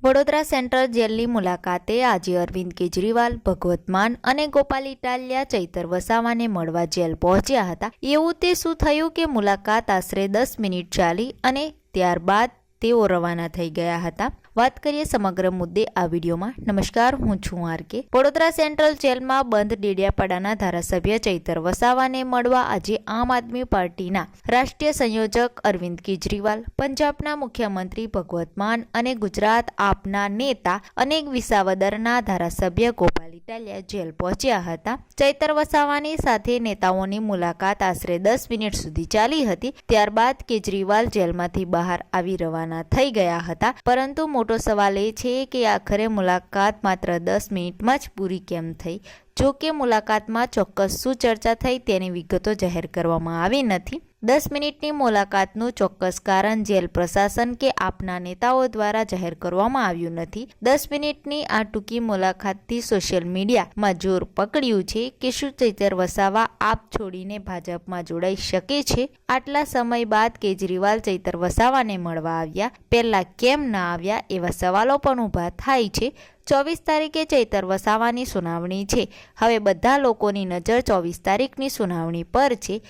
Vadodara central જેલની મુલાકાતે આજે અરવિંદ કેજરીવાલ, ભગવત માન અને ગોપાલ ઇટાલિયા ચૈતર વસાવાને મળવા જેલ પહોંચ્યા હતા। એવું તે શું થયું કે મુલાકાત આશરે 10 મિનિટ ચાલી અને ત્યારબાદ તેઓ રવાના થઈ ગયા હતા। વાત કરીએ સમગ્ર મુદ્દે આ વિડીયોમાં। નમસ્કાર, હું છું આરકે। વડોદરા સેન્ટ્રલ જેલમાં બંધ ડેડિયાપાડાના ધારાસભ્ય ચૈતર વસાવાને મળવા આજે આમ આદમી પાર્ટીના રાષ્ટ્રીય સંયોજક અરવિંદ કેજરીવાલ, પંજાબના મુખ્યમંત્રી ભગવત માન અને ગુજરાત આપના નેતા અને વિસાવદરના ધારાસભ્ય ગોપાલ ઇટાલિયા જેલ પહોંચ્યા હતા। ચૈતર વસાવાની સાથે નેતાઓની મુલાકાત આશરે 10 મિનિટ સુધી ચાલી હતી। ત્યારબાદ કેજરીવાલ જેલમાંથી બહાર આવી રવાના થઈ ગયા હતા, પરંતુ મોટો સવાલ એ છે કે આખરે મુલાકાત માત્ર 10 મિનિટમાં જ પૂરી કેમ થઈ। જો કે મુલાકાતમાં ચોક્કસ શું ચર્ચા થઈ તેની વિગતો જાહેર કરવામાં આવી નથી। 10 મિનિટની મુલાકાતનું ચોક્કસ કારણ જેલ પ્રશાસન કે આપના નેતાઓ દ્વારા જાહેર કરવામાં આવ્યું નથી। 10 મિનિટની આ ટૂંકી મુલાકાતથી સોશિયલ મીડિયામાં જોર પકડ્યું છે કે શું ચૈતર વસાવા આપ છોડીને ભાજપમાં જોડાઈ શકે છે? આટલા સમય બાદ કેજરીવાલ ચૈતર વસાવાને મળવા આવ્યા, પહેલા કેમ ના આવ્યા એવા સવાલો પણ ઊભા થાય છે। 24 તારીખે ચૈતર વસાવાની સુનાવણી છે। હવે બધા લોકોની નજર 24 તારીખની સુનાવણી પર છે